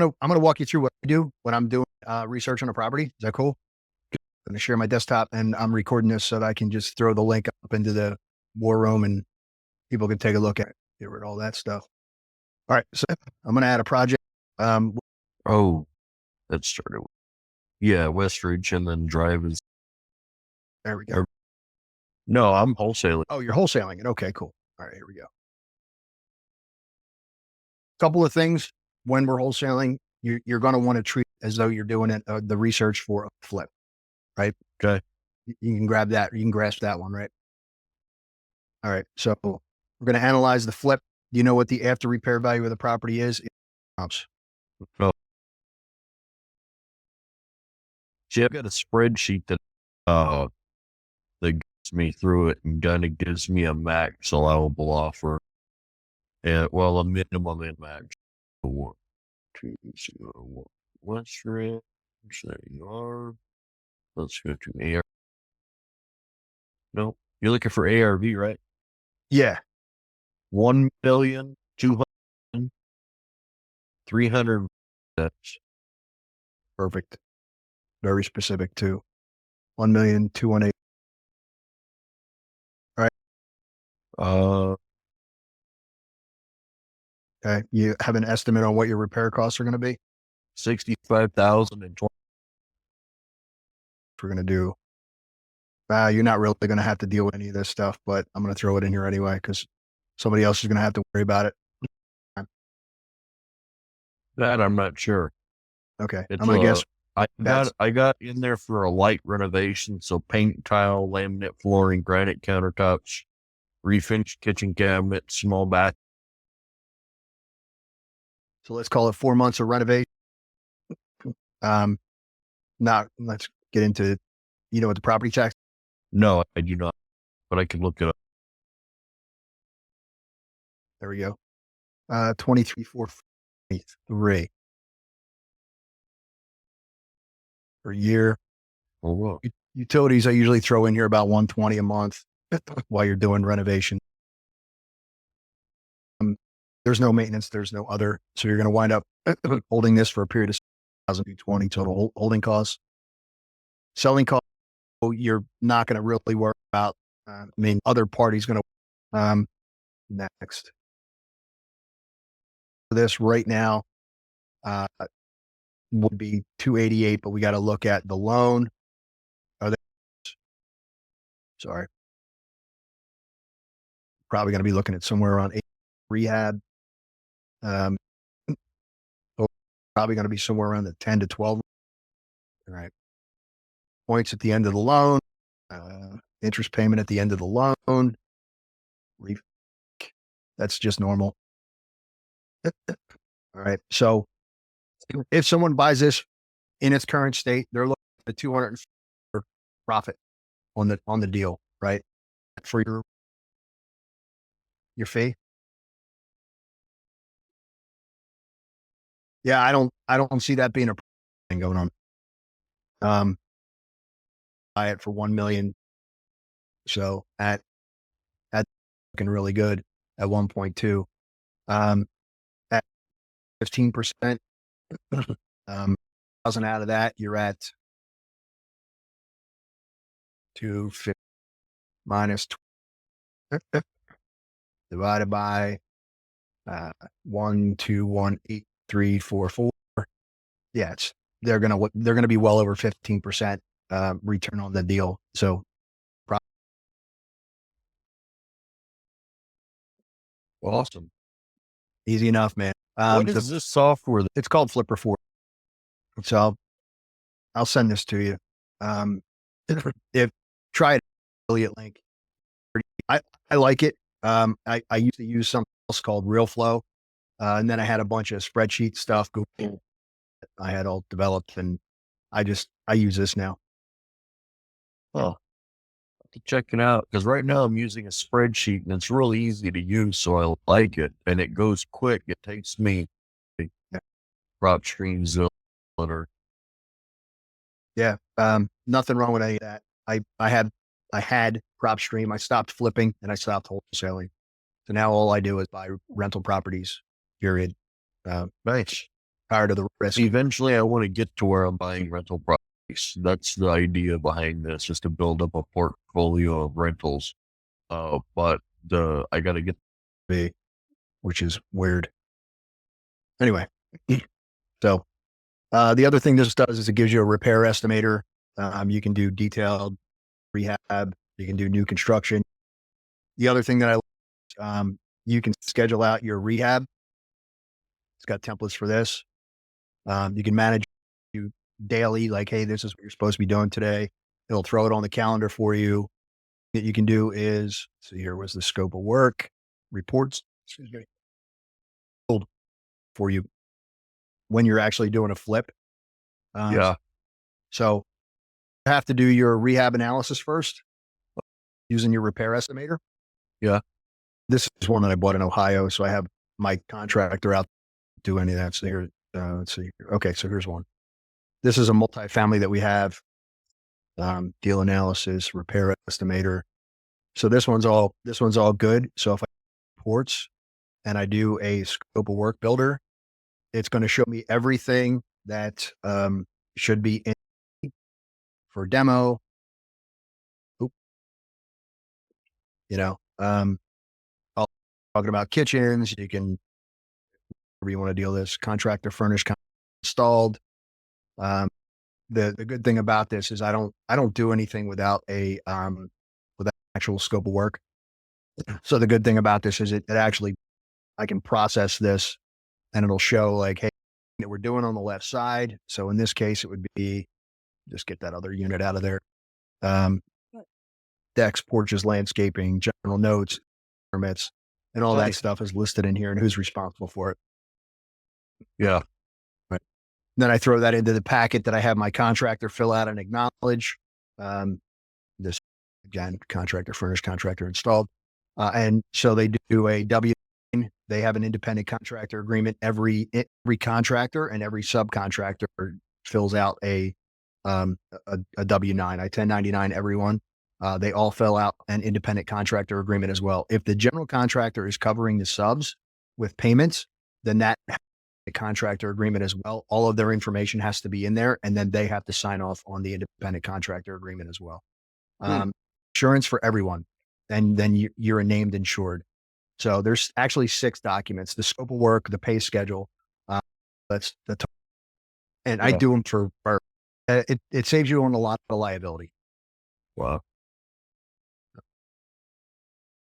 I'm gonna walk you through what I do when I'm doing research on a property. Is that cool? I'm gonna share my desktop and I'm recording this so that I can just throw the link up into the war room and people can take a look at it, get rid of all that stuff. All right, so I'm gonna add a project. Um, Oh, that started. Yeah, Westridge and then Drive is. there we go. No, I'm wholesaling. Oh, you're wholesaling it. Okay, cool. All right, here we go. Couple of things when we're wholesaling, you're going to want to treat it as though you're doing it, the research for a flip, right? Okay. You can grab that. You can grasp that one, right? All right. So we're going to analyze the flip. Do you know what the after repair value of the property is? No. See, I've got a spreadsheet that gets me through it and kind of gives me a max allowable offer. And well, a minimum and max. 1, 2, 0, 1. Westridge, there you are. Let's go to AR. No, you're looking for ARV, right? Yeah. 1,200,000, 300. Perfect. Very specific too. 1,218,000. All right. Uh, Okay. You have an estimate on what your repair costs are going to be? 65,000 and 20. We're going to do. You're not really going to have to deal with any of this stuff, but I'm going to throw it in here anyway because somebody else is going to have to worry about it. That I'm not sure. Okay. It's I'm going to guess. I got in there for a light renovation, so paint, tile, laminate flooring, granite countertops, refinished kitchen cabinet, small bath. So let's call it 4 months of renovation. Now let's get into, you know what the property tax? No, I do not, but I can look it up. There we go. 23,443 per year. Oh, wow. Utilities, I usually throw in here about 120 a month while you're doing renovation. There's no maintenance. There's no other. So you're going to wind up holding this for a period of 2020 total holding costs. Selling costs, you're not going to really worry about. Other parties going to, next. This right now, would be 288, but we got to look at the loan. Sorry. Probably going to be looking at somewhere around 8 rehab. Probably going to be somewhere around the 10 to 12. All right. Points at the end of the loan, interest payment at the end of the loan. That's just normal. All right. So if someone buys this in its current state, they're looking at 200 profit on the deal, right? For your fee. Yeah, I don't see that being a thing going on. Buy it for 1 million. So at looking really good at 1.2. At 15%, 1,000 out of that, you're at 250 minus divided by 1, 2, 1, 8, 3, 4, 4. Yeah, they're gonna be well over 15% return on the deal. So Awesome. easy enough, man. What is this software? It's called Flipper 4. So I'll send this to you. If try it, affiliate link. I like it. I used to use something else called RealFlow. And then I had a bunch of spreadsheet stuff I had all developed, and I use this now. Oh, to check it out, because right now I'm using a spreadsheet and it's really easy to use, so I like it, and it goes quick. It takes me prop streams or Yeah. Nothing wrong with any of that. I had prop stream. I stopped flipping and I stopped wholesaling. So now all I do is buy rental properties, period. nice. tired of the risk. Eventually, I want to get to where I'm buying rental properties. That's the idea behind this, is to build up a portfolio of rentals. But I got to get Be, which is weird. Anyway, so the other thing this does is it gives you a repair estimator. You can do detailed rehab. You can do new construction. The other thing that you can schedule out your rehab. It's got templates for this. You can manage you daily, like, hey, this is what you're supposed to be doing today. It'll throw it on the calendar for you. What you can do is, so here was the scope of work, reports, excuse me, for you when you're actually doing a flip. yeah. So you have to do your rehab analysis first using your repair estimator. Yeah. This is one that I bought in Ohio. So I have my contractor out to do any of that. So here, let's see. Okay. So here's one. This is a multifamily that we have, deal analysis, repair estimator. So this one's all good. So if I reports and I do a scope of work builder, it's going to show me everything that should be in for demo. Oop. I'll talking about kitchens. You can, wherever you want to deal this, contractor furnished, installed. The good thing about this is I don't do anything without without actual scope of work. So the good thing about this is it actually, I can process this and it'll show like, hey, that we're doing on the left side. So in this case, it would be, just get that other unit out of there. Decks, porches, landscaping, general notes, permits, and all that stuff is listed in here and who's responsible for it. Yeah. Right. Then I throw that into the packet that I have my contractor fill out and acknowledge. This again, contractor furnished, contractor installed. And so they do a W. They have an independent contractor agreement. Every contractor and every subcontractor fills out a W-9, I 1099 everyone. They all fill out an independent contractor agreement as well. If the general contractor is covering the subs with payments, then that the contractor agreement as well. All of their information has to be in there, and then they have to sign off on the independent contractor agreement as well. Insurance for everyone, and then you're a named insured. So there's actually 6 documents: the scope of work, the pay schedule. That's the and I do them for it saves you on a lot of liability. Wow.